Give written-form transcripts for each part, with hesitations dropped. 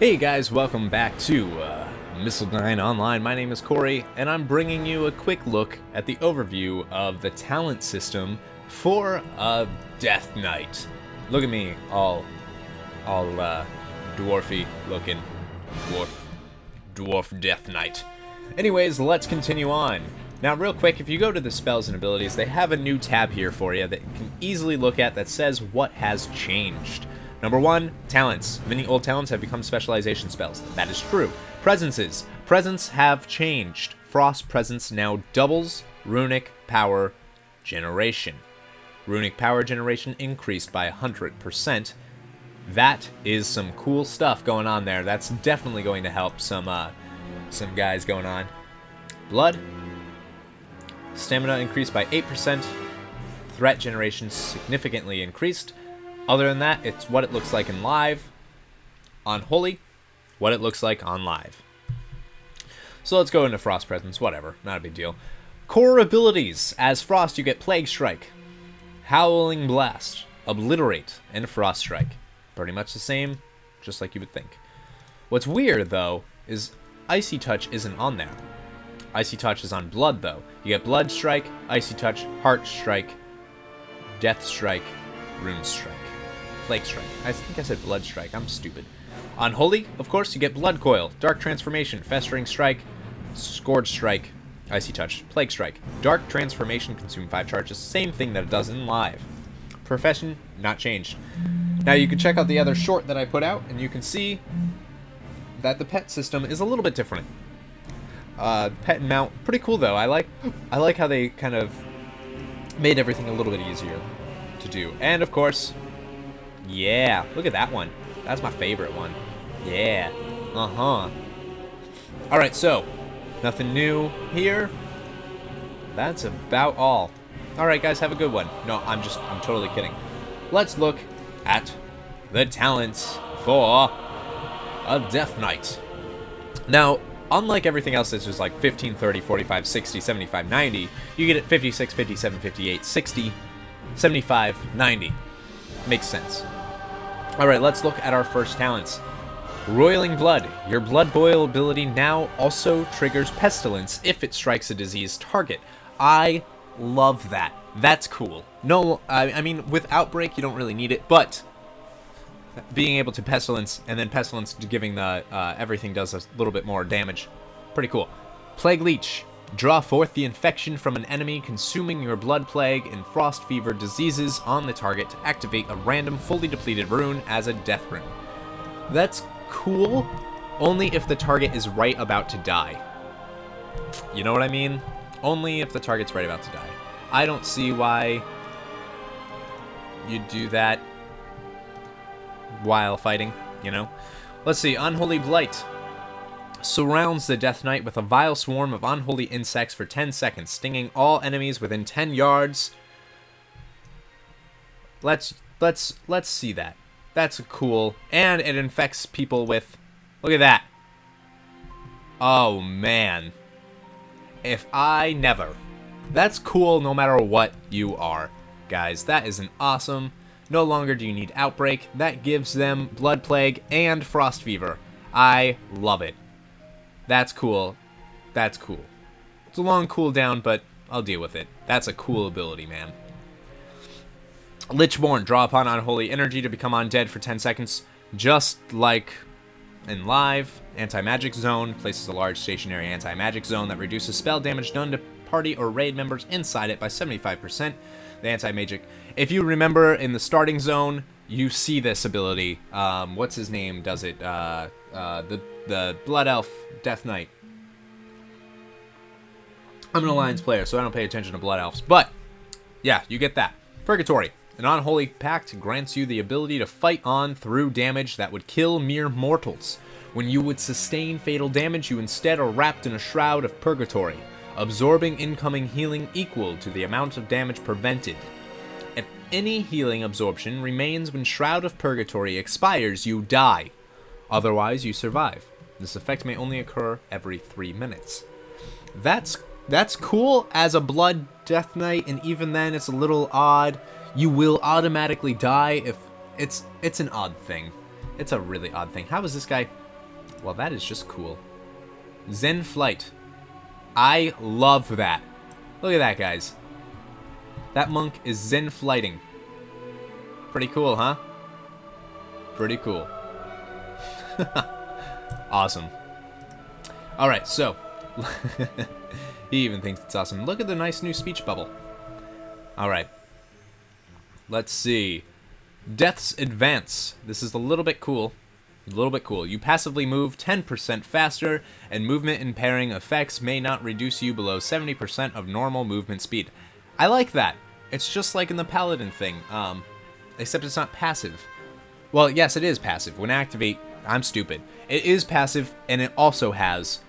Hey guys, welcome back to MissildineOnline. My name is Cory, and I'm bringing you a quick look at the overview of the talent system for a Death Knight. Look at me, all dwarfy looking, dwarf Death Knight. Anyways, let's continue on. Now, real quick, if you go to the spells and abilities, they have a new tab here for you that you can easily look at that says what has changed. Number 1, talents. Many old talents have become specialization spells. That is true. Presences. Presents have changed. Frost Presence now doubles runic power generation. Runic power generation increased by 100%. That is some cool stuff going on there. That's definitely going to help some guys going on. Blood. Stamina increased by 8%. Threat generation significantly increased. Other than that, it's what it looks like in live. Unholy, what it looks like on live. So let's go into Frost Presence, whatever, not a big deal. Core abilities. As Frost, you get Plague Strike, Howling Blast, Obliterate, and Frost Strike. Pretty much the same, just like you would think. What's weird, though, is Icy Touch isn't on there. Icy Touch is on Blood, though. You get Blood Strike, Icy Touch, Heart Strike, Death Strike, Rune Strike. Plague Strike. I think I said Blood Strike. I'm stupid. Unholy, of course, you get Blood Coil, Dark Transformation, Festering Strike, Scourge Strike, Icy Touch, Plague Strike. Dark Transformation consume 5 charges, same thing that it does in live. Profession, not changed. Now you can check out the other short that I put out, and you can see that the pet system is a little bit different. Pet and mount, pretty cool though. I like how they kind of made everything a little bit easier to do. And of course, yeah, look at that one. That's my favorite one. Yeah. Alright, so, nothing new here. That's about all. Alright, guys, have a good one. No, I'm totally kidding. Let's look at the talents for a Death Knight. Now, unlike everything else that's just like 15, 30, 45, 60, 75, 90, you get it 56, 57, 58, 60, 75, 90. Makes sense. Alright, let's look at our first talents. Roiling Blood. Your Blood Boil ability now also triggers Pestilence if it strikes a diseased target. I love that. That's cool. No, I mean, with Outbreak, you don't really need it, but being able to Pestilence, and then Pestilence giving the everything does a little bit more damage. Pretty cool. Plague Leech. Draw forth the infection from an enemy, consuming your Blood Plague and Frost Fever diseases on the target to activate a random fully depleted rune as a death rune. That's cool, only if the target is right about to die. You know what I mean? Only if the target's right about to die. I don't see why you'd do that while fighting, you know? Let's see, Unholy Blight. Surrounds the Death Knight with a vile swarm of unholy insects for 10 seconds, stinging all enemies within 10 yards. Let's see that. That's cool. And it infects people with... Look at that. Oh, man. If I never... That's cool no matter what you are, guys. That is an awesome... No longer do you need Outbreak. That gives them Blood Plague and Frost Fever. I love it. That's cool. That's cool. It's a long cooldown, but I'll deal with it. That's a cool ability, man. Lichborn. Draw upon unholy energy to become undead for 10 seconds. Just like in live, Anti-Magic Zone places a large stationary anti-magic zone that reduces spell damage done to party or raid members inside it by 75%. The anti-magic. If you remember in the starting zone, you see this ability. What's his name does it? The Blood Elf Death Knight. I'm an Alliance player, so I don't pay attention to Blood Elves. But, yeah, you get that. Purgatory. An unholy pact grants you the ability to fight on through damage that would kill mere mortals. When you would sustain fatal damage, you instead are wrapped in a shroud of purgatory, absorbing incoming healing equal to the amount of damage prevented. If any healing absorption remains when Shroud of Purgatory expires, you die. Otherwise, you survive. This effect may only occur every 3 minutes. That's cool as a Blood Death Knight, and even then it's a little odd. You will automatically die if it's an odd thing. It's a really odd thing. How is this guy? Well, that is just cool. Zen Flight. I love that. Look at that, guys. That monk is Zen Flighting. Pretty cool, huh? Pretty cool. Awesome. Alright, so. He even thinks it's awesome. Look at the nice new speech bubble. Alright. Let's see. Death's Advance. This is a little bit cool. A little bit cool. You passively move 10% faster, and movement impairing effects may not reduce you below 70% of normal movement speed. I like that. It's just like in the Paladin thing, except it's not passive. Well, yes, it is passive. When activate, I'm stupid. It is passive, and it also has,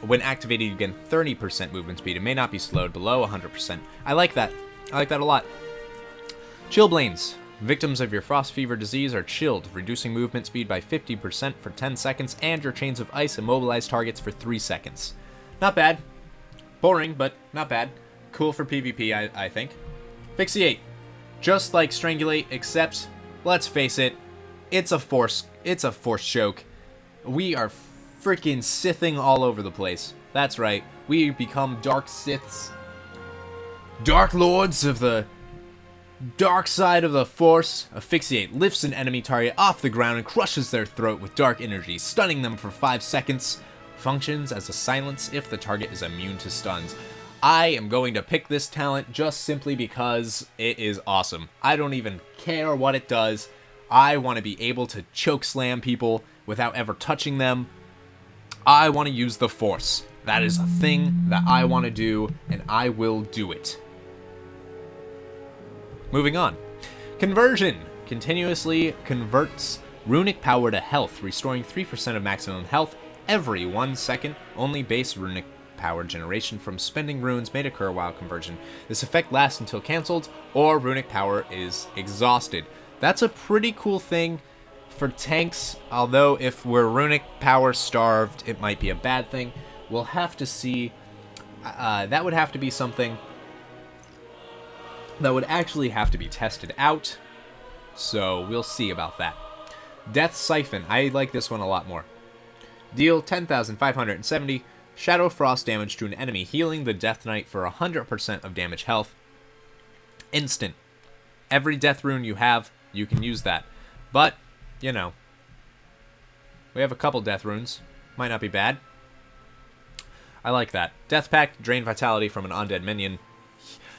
when activated, you gain 30% movement speed. It may not be slowed below 100%. I like that. I like that a lot. Chillblains. Victims of your frost fever disease are chilled, reducing movement speed by 50% for 10 seconds, and your chains of ice immobilize targets for 3 seconds. Not bad. Boring, but not bad. Cool for PvP, I think. Asphyxiate. Just like Strangulate, except, let's face it, it's a force choke. We are freaking Sithing all over the place. That's right. We become Dark Siths. Dark Lords of the dark side of the Force. Asphyxiate lifts an enemy target off the ground and crushes their throat with dark energy, stunning them for 5 seconds. Functions as a silence if the target is immune to stuns. I am going to pick this talent just simply because it is awesome. I don't even care what it does. I want to be able to choke slam people without ever touching them. I want to use the Force. That is a thing that I want to do, and I will do it. Moving on. Conversion. Continuously converts runic power to health, restoring 3% of maximum health every 1 second. Only base runic power generation from spending runes may occur while conversion. This effect lasts until cancelled or runic power is exhausted. That's a pretty cool thing for tanks, although if we're runic power starved, it might be a bad thing. We'll have to see. That would have to be something that would actually have to be tested out, so we'll see about that. Death Siphon. I like this one a lot more. Deal 10,570 Shadow Frost damage to an enemy, healing the Death Knight for 100% of damage health. Instant. Every death rune you have, you can use that. But, you know, we have a couple death runes. Might not be bad. I like that. Death Pact, drain vitality from an undead minion.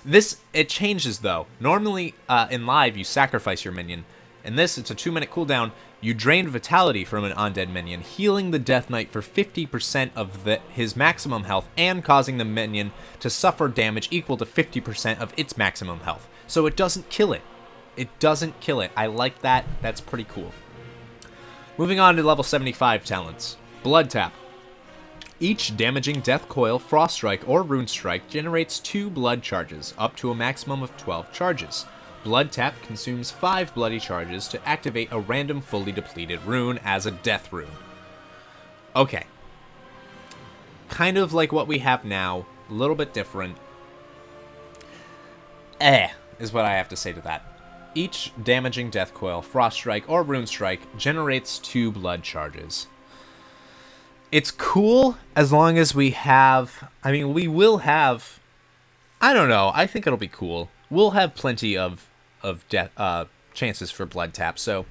This, it changes though. Normally, in live, you sacrifice your minion. In this, it's a 2-minute cooldown. You drain vitality from an undead minion, healing the Death Knight for 50% of his maximum health and causing the minion to suffer damage equal to 50% of its maximum health. So it doesn't kill it. It doesn't kill it. I like that. That's pretty cool. Moving on to level 75 talents. Blood Tap. Each damaging Death Coil, Frost Strike, or Rune Strike generates 2 blood charges, up to a maximum of 12 charges. Blood Tap consumes 5 bloody charges to activate a random fully depleted rune as a death rune. Okay. Kind of like what we have now, a little bit different. Is what I have to say to that. Each damaging Death Coil, Frost Strike, or Rune Strike generates 2 blood charges. It's cool as long as we have, we will have, I don't know, I think it'll be cool. We'll have plenty of chances for blood tap. So,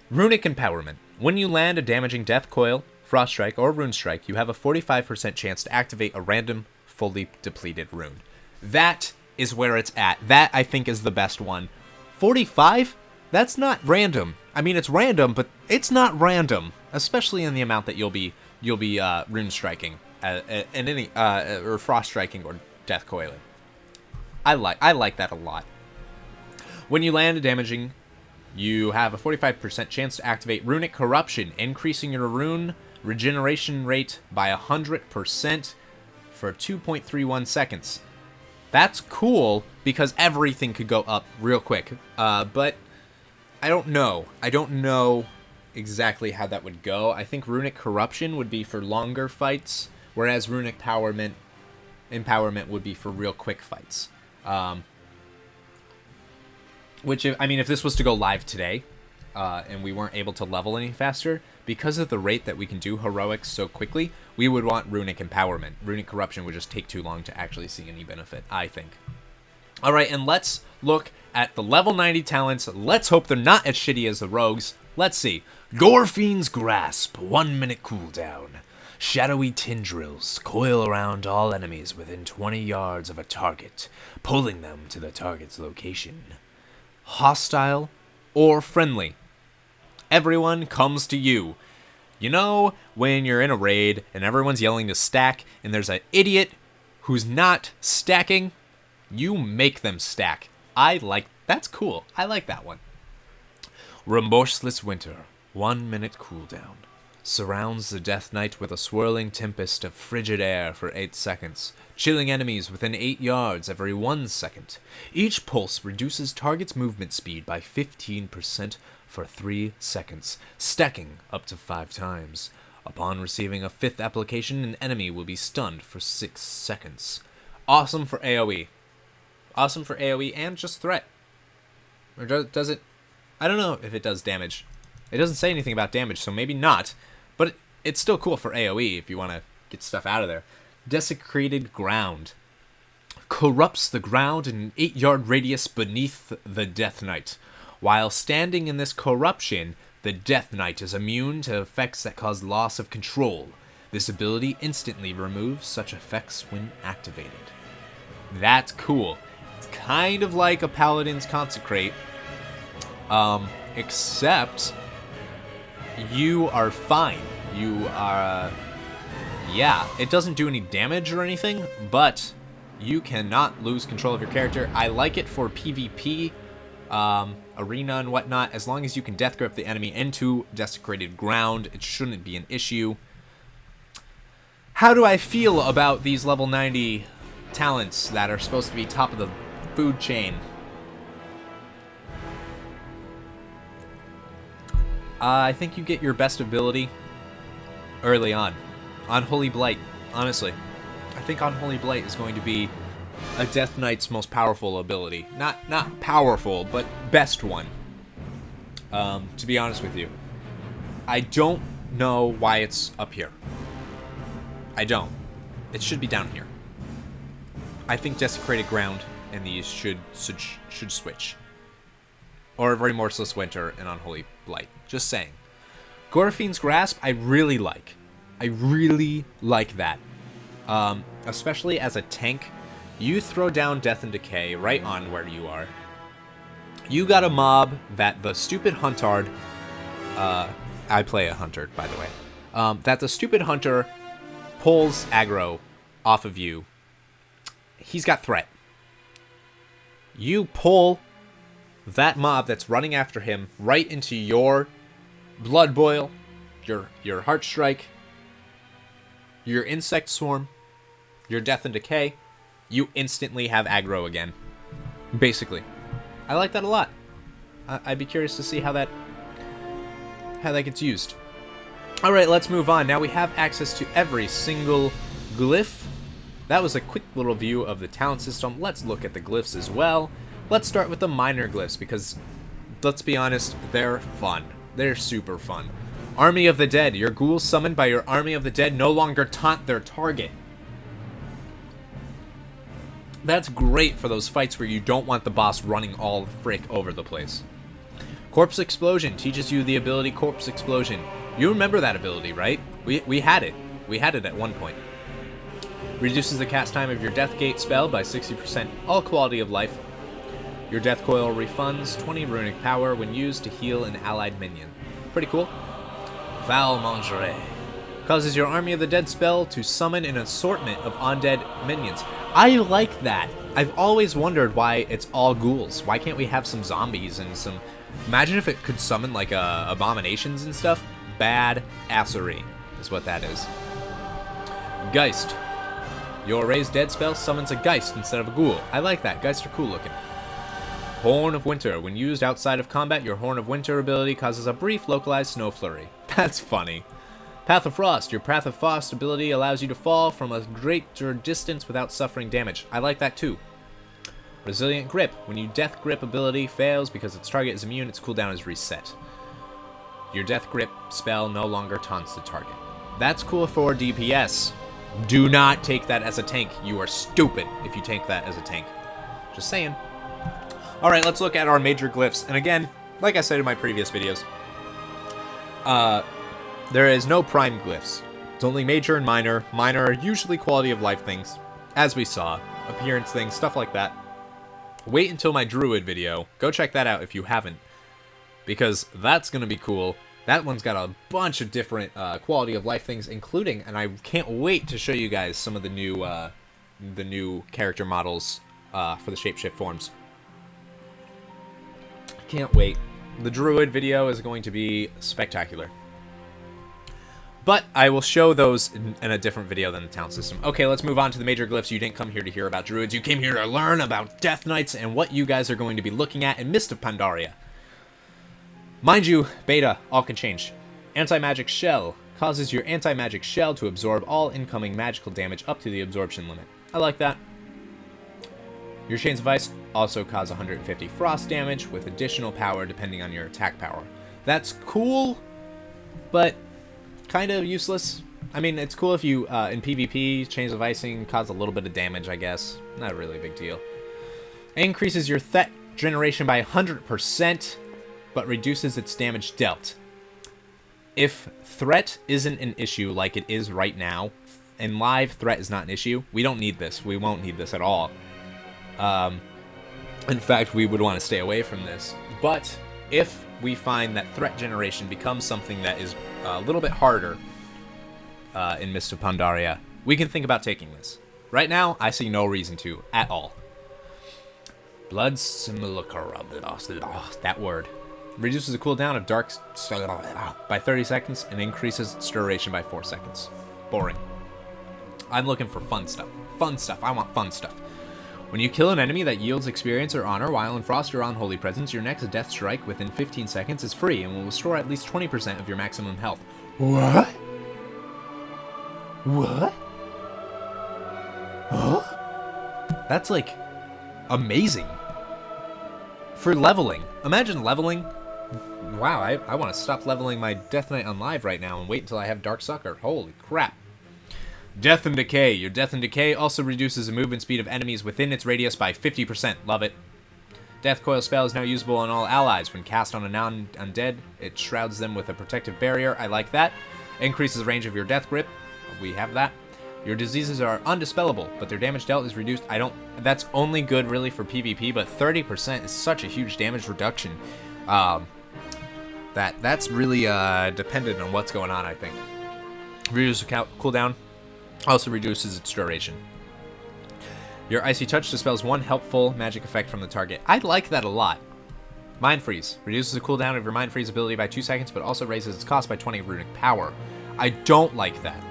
Runic Empowerment. When you land a damaging Death Coil, Frost Strike, or Rune Strike, you have a 45% chance to activate a random, fully depleted rune. That is where it's at. That, I think, is the best one. 45? That's not random. It's random, but it's not random, especially in the amount that you'll be rune striking and any or frost striking or death coiling. I like that a lot. When you land a damaging, you have a 45% chance to activate Runic Corruption, increasing your rune regeneration rate by 100% for 2.31 seconds. That's cool because everything could go up real quick. But I don't know. I don't know exactly how that would go. I think Runic Corruption would be for longer fights, whereas Runic Empowerment would be for real quick fights. Which, if this was to go live today, and we weren't able to level any faster, because of the rate that we can do heroics so quickly, we would want runic empowerment. Runic corruption would just take too long to actually see any benefit, I think. Alright, and let's look at the level 90 talents. Let's hope they're not as shitty as the rogues. Let's see. Gorefiend's Grasp, 1 minute cooldown. Shadowy tendrils coil around all enemies within 20 yards of a target, pulling them to the target's location. Hostile or friendly. Everyone comes to you. You know when you're in a raid and everyone's yelling to stack and there's an idiot who's not stacking? You make them stack. That's cool. I like that one. Remorseless Winter, 1 minute cooldown. Surrounds the Death Knight with a swirling tempest of frigid air for 8 seconds, chilling enemies within 8 yards every 1 second. Each pulse reduces target's movement speed by 15% for 3 seconds, stacking up to 5 times. Upon receiving a 5th application, an enemy will be stunned for 6 seconds. Awesome for AoE. Awesome for AoE and just threat. Or does it? I don't know if it does damage. It doesn't say anything about damage, so maybe not. But it's still cool for AoE if you want to get stuff out of there. Desecrated Ground. Corrupts the ground in an 8-yard radius beneath the Death Knight. While standing in this corruption, the Death Knight is immune to effects that cause loss of control. This ability instantly removes such effects when activated. That's cool. It's kind of like a Paladin's Consecrate, except you are fine. You are, yeah, it doesn't do any damage or anything, but you cannot lose control of your character. I like it for PvP, arena and whatnot. As long as you can death grip the enemy into Desecrated Ground, it shouldn't be an issue. How do I feel about these level 90 talents that are supposed to be top of the food chain? I think you get your best ability early on Holy Blight, honestly. I think Unholy Blight is going to be a Death Knight's most powerful ability. Not powerful, but best one. To be honest with you. I don't know why it's up here. I don't. It should be down here. I think Desecrated Ground and these should switch. Or Remorseless Winter and Unholy Blight. Just saying. Gorefiend's Grasp, I really like. I really like that. Especially as a tank. You throw down Death and Decay right on where you are. You got a mob that the stupid Huntard... I play a Hunter, by the way. That the stupid Hunter pulls aggro off of you. He's got threat. You pull that mob that's running after him right into your Blood Boil, your Heart Strike, your Insect Swarm, your Death and Decay. You instantly have aggro again. Basically. I like that a lot. I'd be curious to see how that gets used. Alright, let's move on. Now we have access to every single glyph. That was a quick little view of the talent system. Let's look at the glyphs as well. Let's start with the minor glyphs because, let's be honest, they're fun. They're super fun. Army of the Dead. Your ghouls summoned by your Army of the Dead no longer taunt their target. That's great for those fights where you don't want the boss running all frick over the place. Corpse Explosion teaches you the ability Corpse Explosion. You remember that ability, right? We had it. We had it at one point. Reduces the cast time of your Death Gate spell by 60%. All quality of life. Your Death Coil refunds 20 runic power when used to heal an allied minion. Pretty cool. Val Mangeré. Causes your Army of the Dead spell to summon an assortment of undead minions. I like that. I've always wondered why it's all ghouls. Why can't we have some zombies and some... Imagine if it could summon like abominations and stuff. Bad assery is what that is. Geist. Your Raised Dead spell summons a Geist instead of a ghoul. I like that. Geists are cool looking. Horn of Winter. When used outside of combat, your Horn of Winter ability causes a brief localized snow flurry. That's funny. Path of Frost. Your Path of Frost ability allows you to fall from a greater distance without suffering damage. I like that too. Resilient Grip. When your Death Grip ability fails because its target is immune, its cooldown is reset. Your Death Grip spell no longer taunts the target. That's cool for DPS. Do not take that as a tank. You are stupid if you take that as a tank. Just saying. Alright, let's look at our major glyphs. And again, like I said in my previous videos, there is no prime glyphs. It's only major and minor. Minor are usually quality of life things, as we saw. Appearance things, stuff like that. Wait until my Druid video. Go check that out if you haven't, because that's going to be cool. That one's got a bunch of different quality of life things, including, and I can't wait to show you guys some of the new character models for the shapeshift forms. Can't wait. The Druid video is going to be spectacular. But I will show those in a different video than the town system. Okay, let's move on to the major glyphs. You didn't come here to hear about Druids. You came here to learn about Death Knights and what you guys are going to be looking at in Mist of Pandaria. Mind you, beta, all can change. Anti-magic shell causes your anti-magic shell to absorb all incoming magical damage up to the absorption limit. I like that. Your chains of ice also cause 150 frost damage with additional power depending on your attack power. That's cool, but kind of useless. I mean, it's cool if you, in PvP, chains of icing cause a little bit of damage, I guess. Not really a big deal. Increases your threat generation by 100%, but reduces its damage dealt. If threat isn't an issue like it is right now, and live threat is not an issue, we don't need this. We won't need this at all. In fact, we would want to stay away from this. But if we find that threat generation becomes something that is a little bit harder in Mist of Pandaria, we can think about taking this. Right now, I see no reason to at all. Blood Simulacra, that word. Reduces the cooldown of Dark by 30 seconds and increases its duration by 4 seconds. Boring. I'm looking for fun stuff. Fun stuff. I want fun stuff. When you kill an enemy that yields experience or honor while in Frost or Unholy Presence, your next death strike within 15 seconds is free and will restore at least 20% of your maximum health. What? What? Huh? That's like amazing. For leveling. Imagine leveling. Wow, I want to stop leveling my Death Knight on live right now and wait until I have Dark Sucker. Holy crap. Death and Decay. Your Death and Decay also reduces the movement speed of enemies within its radius by 50%. Love it. Death Coil spell is now usable on all allies. When cast on a non-undead, it shrouds them with a protective barrier. I like that. Increases the range of your Death Grip. We have that. Your diseases are undispellable, but their damage dealt is reduced. That's only good really for PvP, but 30% is such a huge damage reduction. That's really dependent on what's going on, I think. Reduces cooldown. Also reduces its duration. Your Icy Touch dispels one helpful magic effect from the target. I like that a lot. Mind Freeze. Reduces the cooldown of your Mind Freeze ability by 2 seconds, but also raises its cost by 20 runic power. I don't like that.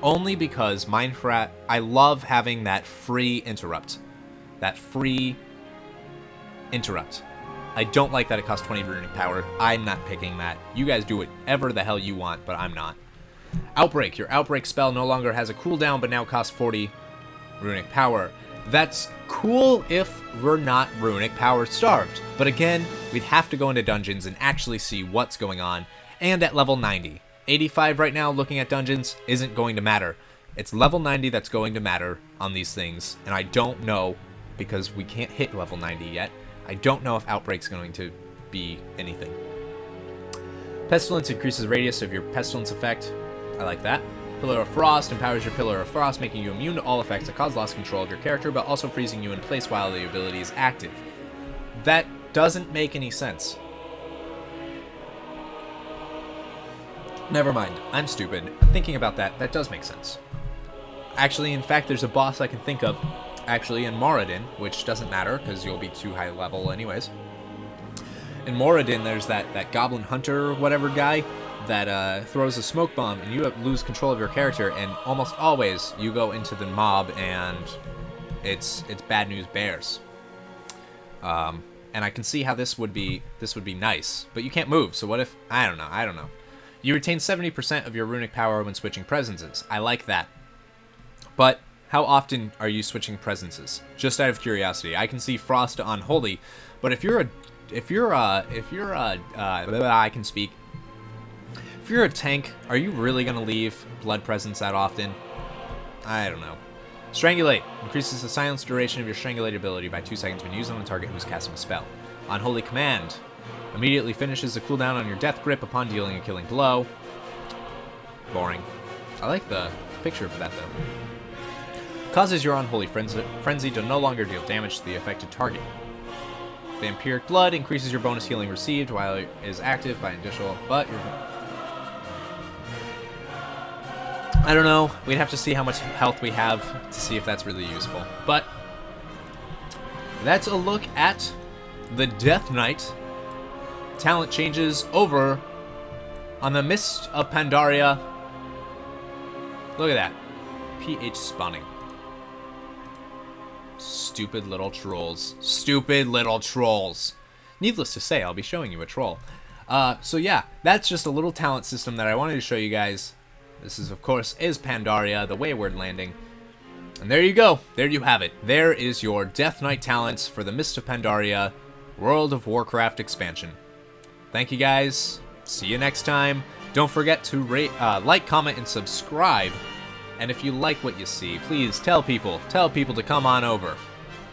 Only because I love having that free interrupt. That free interrupt. I don't like that it costs 20 runic power. I'm not picking that. You guys do whatever the hell you want, but I'm not. Outbreak. Your Outbreak spell no longer has a cooldown, but now costs 40 runic power. That's cool if we're not runic power starved. But again, we'd have to go into dungeons and actually see what's going on. And at level 90. 85 right now, looking at dungeons, isn't going to matter. It's level 90 that's going to matter on these things. And I don't know, because we can't hit level 90 yet, I don't know if Outbreak's going to be anything. Pestilence increases the radius of your Pestilence effect. I like that. Pillar of Frost empowers your Pillar of Frost, making you immune to all effects that cause loss of control of your character, but also freezing you in place while the ability is active. That doesn't make any sense. Never mind. I'm stupid. Thinking about that, that does make sense. Actually, in fact, there's a boss I can think of, actually, in Moradin, which doesn't matter, because you'll be too high level anyways. In Moradin, there's that Goblin Hunter or whatever guy that throws a smoke bomb, and you lose control of your character, and almost always you go into the mob, and it's bad news bears. And I can see how this would be nice, but you can't move. So what if I don't know. You retain 70% of your runic power when switching presences. I like that. But how often are you switching presences? Just out of curiosity, I can see Frost to Unholy, but if you're I can speak. If you're a tank, are you really going to leave Blood Presence that often? I don't know. Strangulate. Increases the silence duration of your Strangulate ability by 2 seconds when used on a target who is casting a spell. Unholy Command. Immediately finishes the cooldown on your Death Grip upon dealing a killing blow. Boring. I like the picture for that, though. Causes your Unholy Frenzy to no longer deal damage to the affected target. Vampiric Blood increases your bonus healing received while it is active by additional, but your... I don't know. We'd have to see how much health we have to see if that's really useful. But that's a look at the Death Knight talent changes over on the Mist of Pandaria. Look at that. PH spawning. Stupid little trolls. Stupid little trolls. Needless to say, I'll be showing you a troll. So yeah, that's just a little talent system that I wanted to show you guys. This is, of course, Pandaria, the Wayward Landing. And there you go. There you have it. There is your Death Knight talents for the Mist of Pandaria World of Warcraft expansion. Thank you, guys. See you next time. Don't forget to rate, like, comment, and subscribe. And if you like what you see, please tell people to come on over.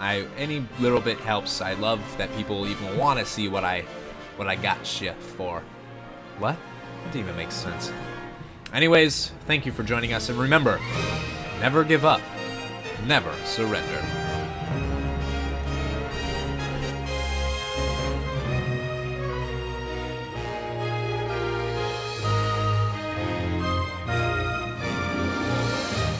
Any little bit helps. I love that people even want to see what I got you for. What? That didn't even make sense. Anyways, thank you for joining us, and remember, never give up, never surrender.